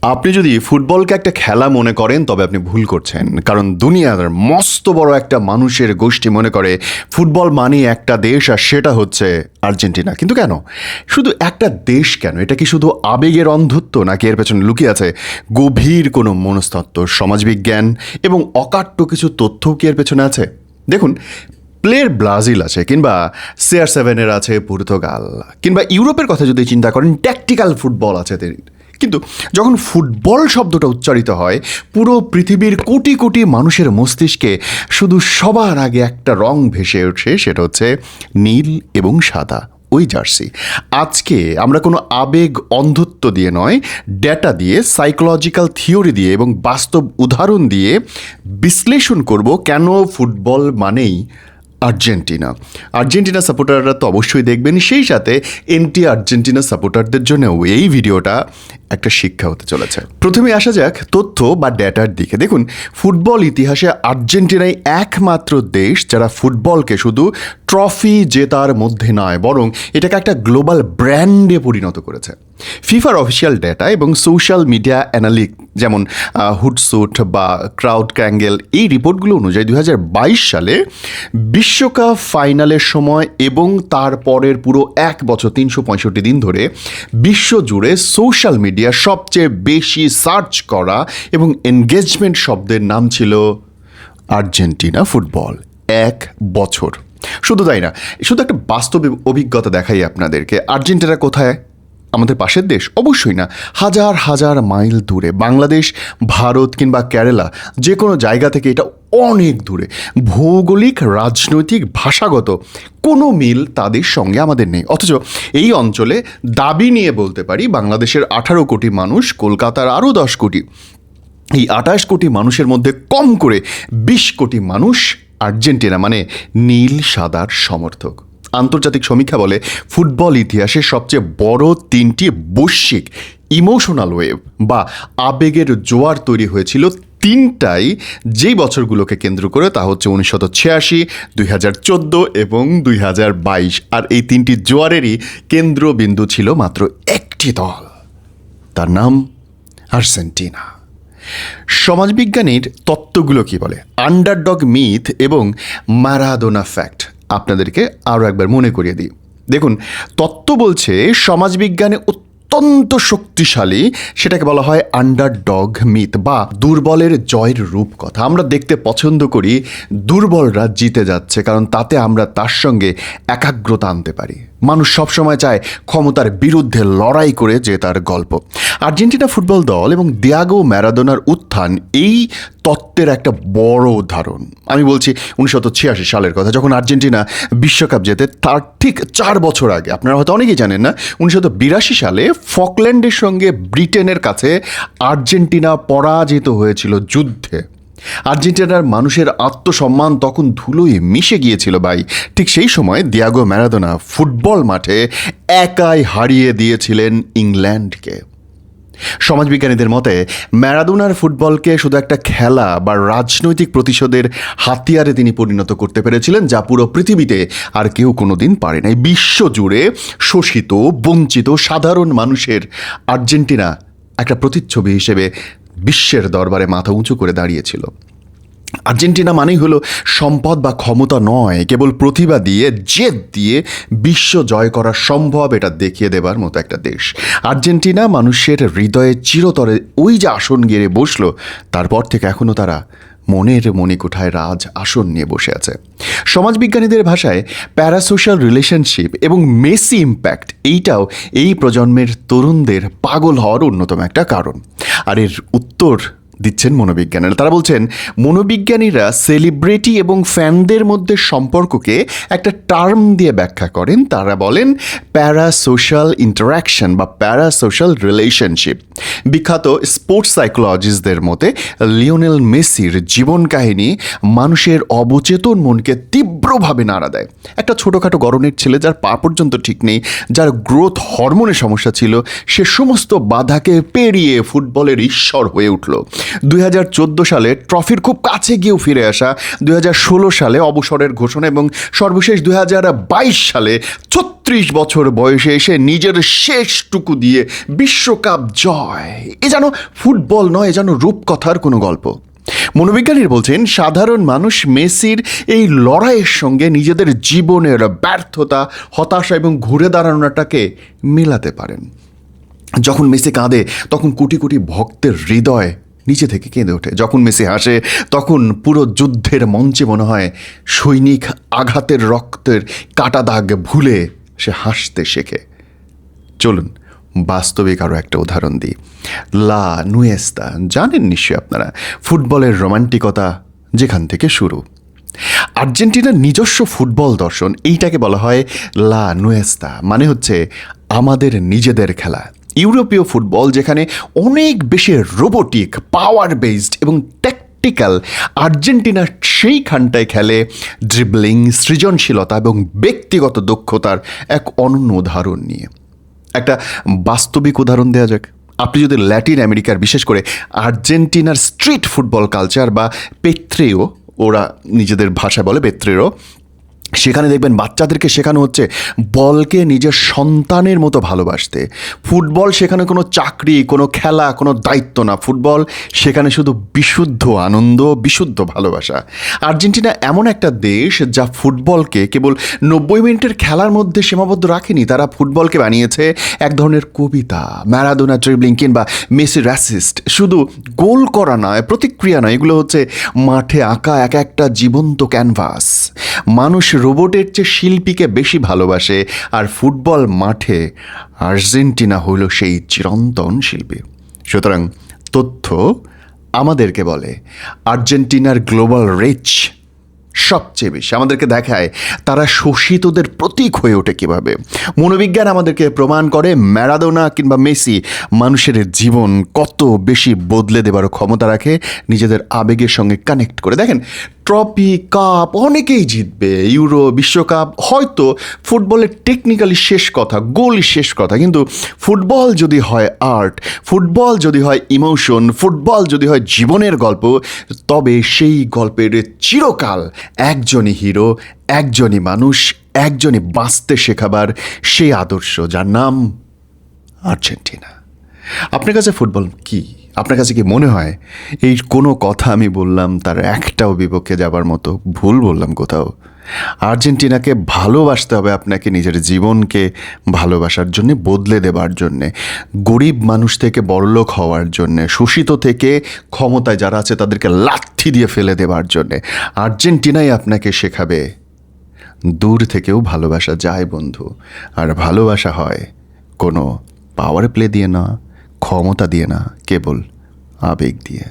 আপনি যদি ফুটবলকে একটা খেলা মনে করেন তবে আপনি ভুল করছেন, কারণ দুনিয়ার মস্ত বড় একটা মানুষের গোষ্ঠী মনে করে ফুটবল মানে একটা দেশ, আর সেটা হচ্ছে আর্জেন্টিনা। কিন্তু কেন শুধু একটা দেশ? কেন এটা কি শুধু আবেগের অন্ধত্ব, নাকি এর পেছনে লুকিয়ে আছে গভীর কোনো মনস্তত্ত্ব, সমাজবিজ্ঞান এবং অকাট্য কিছু তথ্যও কি এর পেছনে আছে? দেখুন, প্লেয়ার ব্রাজিল আছে, কিংবা CR7-এর আছে পর্তুগাল, কিংবা ইউরোপের কথা যদি চিন্তা করেন ট্যাকটিক্যাল ফুটবল আছে। কিন্তু যখন ফুটবল শব্দটা উচ্চারিত হয়, পুরো পৃথিবীর কোটি কোটি মানুষের মস্তিষ্কে শুধু সবার আগে একটা রং ভেসে ওঠে, সেটা হচ্ছে নীল এবং সাদা, ওই জার্সি। আজকে আমরা কোনো আবেগ অন্ধত্ব দিয়ে নয়, ডেটা দিয়ে, সাইকোলজিক্যাল থিওরি দিয়ে এবং বাস্তব উদাহরণ দিয়ে বিশ্লেষণ করব কেন ফুটবল মানেই আর্জেন্টিনা। আর্জেন্টিনা সাপোর্টাররা তো অবশ্যই দেখবেন, সেই সাথে এন্টি আর্জেন্টিনা সাপোর্টারদের জন্যও এই ভিডিওটা একটা শিক্ষা হতে চলেছে। প্রথমে আসা যাক তথ্য বা ডেটার দিকে। দেখুন, ফুটবল ইতিহাসে আর্জেন্টিনাই একমাত্র দেশ যারা ফুটবলকে শুধু ট্রফি জেতার মধ্যে নয়, বরং এটাকে একটা গ্লোবাল ব্র্যান্ডে পরিণত করেছে। ফিফার অফিসিয়াল ডেটা এবং সোশ্যাল মিডিয়া অ্যানালিক যেমন হুটসুট বা ক্রাউড ক্যাঙ্গেল, এই রিপোর্টগুলো অনুযায়ী 2022 সালে বিশ্বকাপ ফাইনালের সময় এবং তারপরের পুরো এক বছর 365 দিন ধরে বিশ্বজুড়ে সোশ্যাল মিডিয়া সবচেয়ে বেশি সার্চ করা এবং এনগেজমেন্ট শব্দের নাম ছিল আর্জেন্টিনা ফুটবল। এক বছর। শুধু তাই না, শুধু একটা বাস্তব অভিজ্ঞতা দেখাই আপনাদেরকে। আর্জেন্টিনা কোথায়? আমাদের পাশের দেশ? অবশ্যই না, হাজার হাজার মাইল দূরে। বাংলাদেশ, ভারত কিংবা কেরালা, যে কোনো জায়গা থেকে এটা অনেক দূরে। ভৌগোলিক, রাজনৈতিক, ভাষাগত কোনো মিল তাদের সঙ্গে আমাদের নেই। অথচ এই অঞ্চলে দাবি নিয়ে বলতে পারি বাংলাদেশের 18 কোটি মানুষ, কলকাতার আরও 10 কোটি। এই 28 কোটি মানুষের মধ্যে কম করে 20 কোটি মানুষ আর্জেন্টিনা মানে নীল সাদার সমর্থক। আন্তর্জাতিক সমীক্ষা বলে ফুটবল ইতিহাসে সবচেয়ে বড় 3টি বৈশ্বিক ইমোশনাল ওয়েভ বা আবেগের জোয়ার তৈরি হয়েছিল তিনটাই যেই বছরগুলোকে কেন্দ্র করে, তা হচ্ছে 1986, 2014 এবং 2022। আর এই 3টি জোয়ারেরই কেন্দ্রবিন্দু ছিল মাত্র একটি দল, তার নাম আর্জেন্টিনা। সমাজবিজ্ঞানীর তত্ত্বগুলো কি বলে? আন্ডারডগ মিথ এবং ম্যারাডোনা ফ্যাক্ট আপনাদেরকে আরও একবার মনে করিয়ে দিই। দেখুন, তত্ত্ব বলছে সমাজবিজ্ঞানে অত্যন্ত শক্তিশালী, সেটাকে বলা হয় আন্ডারডগ মিথ বা দুর্বলের জয়ের রূপকথা। আমরা দেখতে পছন্দ করি দুর্বলরা জিতে যাচ্ছে, কারণ তাতে আমরা তার সঙ্গে একাগ্রতা আনতে পারি। মানুষ সবসময় চায় ক্ষমতার বিরুদ্ধে লড়াই করে জেতার গল্প। আর্জেন্টিনা ফুটবল দল এবং দিয়াগো ম্যারাডোনার উত্থান এই তত্ত্বের একটা বড় উদাহরণ। আমি বলছি 1986 সালের কথা, যখন আর্জেন্টিনা বিশ্বকাপ জেতে তার ঠিক 4 বছর আগে। আপনারা হয়তো অনেকেই জানেন না, 1982 সালে ফকল্যান্ডের সঙ্গে ব্রিটেনের কাছে আর্জেন্টিনা পরাজিত হয়েছিল যুদ্ধে। আর্জেন্টিনার মানুষের আত্মসম্মান তখন ধুলোয় মিশে গিয়েছিল ভাই। ঠিক সেই সময় দিয়াগো ম্যারাডোনা ফুটবল মাঠে একাই হারিয়ে দিয়েছিলেন ইংল্যান্ডকে। সমাজবিজ্ঞানীদের মতে ম্যারাডোনার ফুটবলকে শুধু একটা খেলা বা রাজনৈতিক প্রতিশোধের হাতিয়ারে তিনি পরিণত করতে পেরেছিলেন, যা পুরো পৃথিবীতে আর কেউ কোনোদিন পারে নাই। বিশ্বজুড়ে শোষিত, বঞ্চিত সাধারণ মানুষের আর্জেন্টিনা একটা প্রতিচ্ছবি হিসেবে বিশ্বের দরবারে মাথা উঁচু করে দাঁড়িয়েছিল। আর্জেন্টিনা মানেই হলো সম্পদ বা ক্ষমতা নয়, কেবল প্রতিভা দিয়ে, জেদ দিয়ে বিশ্ব জয় করা সম্ভব, এটা দেখিয়ে দেবার মতো একটা দেশ। আর্জেন্টিনা মানুষের হৃদয়ে চিরতরে ওই যে আসন গেড়ে বসলো, তারপর থেকে এখনও তারা মনের মণিকোঠায় রাজ আসন নিয়ে বসে আছে। সমাজবিজ্ঞানীদের ভাষায় প্যারাসোশ্যাল রিলেশনশিপ এবং মেসি ইম্প্যাক্ট, এইটাও এই প্রজন্মের তরুণদের পাগল হওয়ার অন্যতম একটা কারণ। আর এর উত্তর দিচ্ছেন মনোবিজ্ঞানীরা। তারা বলছেন মনোবিজ্ঞানীরা সেলিব্রিটি এবং ফ্যানদের মধ্যে সম্পর্ককে একটা টার্ম দিয়ে ব্যাখ্যা করেন। তারা বলেন প্যারাসোশ্যাল ইন্টারাকশন বা প্যারাসোশ্যাল রিলেশনশিপ। বিখ্যাত স্পোর্টস সাইকোলজিস্টদের মতে লিওনেল মেসির জীবন কাহিনী মানুষের অবচেতন মনকে তীব্রভাবে নাড়া দেয়। একটা ছোটোখাটো গড়নের ছেলে, যার পা পর্যন্ত ঠিক নেই, যার গ্রোথ হরমোনের সমস্যা ছিল, সে সমস্ত বাধাকে পেরিয়ে ফুটবলের ঈশ্বর হয়ে উঠল। 2014 সালে ট্রফির খুব কাছে গিয়েও ফিরে আসা, 2016 সালে অবসরের ঘোষণা এবং সর্বশেষ 2022 সালে 36 বছর বয়সে এসে নিজের শেষটুকু দিয়ে বিশ্বকাপ জয়। এ যেন ফুটবল নয়, এ যেন রূপকথার কোনো গল্প। মনোবিজ্ঞানীরা বলছেন সাধারণ মানুষ মেসির এই লড়াইয়ের সঙ্গে নিজেদের জীবনের ব্যর্থতা, হতাশা এবং ঘুরে দাঁড়ানোটাকে মেলাতে পারেন। যখন মেসি কাঁদে তখন কোটি কোটি ভক্তের হৃদয় নিচে থেকে কেঁদে ওঠে। যখন মেসি হাসে তখন পুরো যুদ্ধের মঞ্চে মনে হয় সৈনিক আঘাতের রক্তের কাটা দাগ ভুলে সে হাসতে শেখে। চলুন বাস্তবিক আরও একটা উদাহরণ দিই। লা নুয়েস্তা জানেন নিশ্চয়ই আপনারা, ফুটবলের রোমান্টিকতা যেখান থেকে শুরু। আর্জেন্টিনার নিজস্ব ফুটবল দর্শন, এইটাকে বলা হয় লা নুয়েস্তা, মানে হচ্ছে আমাদের নিজেদের খেলা। ইউরোপীয় ফুটবল যেখানে অনেক বেশি রোবোটিক, পাওয়ার বেসড এবং ট্যাকটিক্যাল, আর্জেন্টিনা সেইখানটায় খেলে ড্রিবলিং, সৃজনশীলতা এবং ব্যক্তিগত দক্ষতার এক অনন্য উদাহরণ নিয়ে। একটা বাস্তবিক উদাহরণ দেওয়া যাক। আপনি যদি ল্যাটিন আমেরিকার, বিশেষ করে আর্জেন্টিনার স্ট্রিট ফুটবল কালচার বা পেত্রেও, ওরা নিজেদের ভাষায় বলে পেত্রেরো, সেখানে দেখবেন বাচ্চাদেরকে শেখানো হচ্ছে বলকে নিজের সন্তানের মতো ভালোবাসতে। ফুটবল সেখানে কোনো চাকরি, কোনো খেলা, কোনো দায়িত্ব না। ফুটবল সেখানে শুধু বিশুদ্ধ আনন্দ, বিশুদ্ধ ভালোবাসা। আর্জেন্টিনা এমন একটা দেশ যা ফুটবলকে কেবল 90 মিনিটের খেলার মধ্যে সীমাবদ্ধ রাখেনি। তারা ফুটবলকে বানিয়েছে এক ধরনের কবিতা। ম্যারাডোনা ড্রিবলিং কিংবা মেসির অ্যাসিস্ট শুধু গোল করা নয়, প্রতিক্রিয়া নয়, এগুলো হচ্ছে মাঠে আঁকা এক একটা জীবন্ত ক্যানভাস। মানুষ রোবটের চেয়ে শিল্পীকে বেশি ভালোবাসে, আর ফুটবল মাঠে আর্জেন্টিনা হইল সেই চিরন্তন শিল্পী। সুতরাং তথ্য আমাদেরকে বলে আর্জেন্টিনার গ্লোবাল রিচ সবচেয়ে বেশি। আমাদেরকে দেখায় তারা শোষিতদের প্রতীক হয়ে ওঠে কীভাবে। মনোবিজ্ঞান আমাদেরকে প্রমাণ করে ম্যারাডোনা কিংবা মেসি মানুষের জীবন কত বেশি বদলে দেবার ক্ষমতা রাখে নিজেদের আবেগের সঙ্গে কানেক্ট করে। দেখেন, ট্রফি, কাপ অনেকেই জিতবে, ইউরো, বিশ্বকাপ, হয়তো ফুটবলের টেকনিক্যালি শেষ কথা, গোলই শেষ কথা, কিন্তু ফুটবল যদি হয় আর্ট, ফুটবল যদি হয় ইমোশন, ফুটবল যদি হয় জীবনের গল্প, তবে সেই গল্পের চিরকাল একজনই হিরো, একজনই মানুষ, একজনই বাঁচতে শেখাবার সেই আদর্শ, যার নাম আর্জেন্টিনা। আপনার কাছে ফুটবল কি? আপনার কাছে কি মনে হয় এই কোনো কথা আমি বললাম তার একটাও বিপক্ষে যাবার মতো? ভুল বললাম কোথাও? আর্জেন্টিনাকে ভালোবাসতে হবে আপনাকে নিজের জীবনকে ভালোবাসার জন্যে, বদলে দেবার জন্যে, গরিব মানুষ থেকে বড়লোক হওয়ার জন্যে, শোষিত থেকে ক্ষমতায় যারা আছে তাদেরকে লাথি দিয়ে ফেলে দেবার জন্যে। আর্জেন্টিনাই আপনাকে শেখাবে দূর থেকেও ভালোবাসা যায় বন্ধু। আর ভালোবাসা হয় কোনো পাওয়ার প্লে দিয়ে না, ক্ষমতা দিয়ে না, কেবল আবেগ দিয়ে।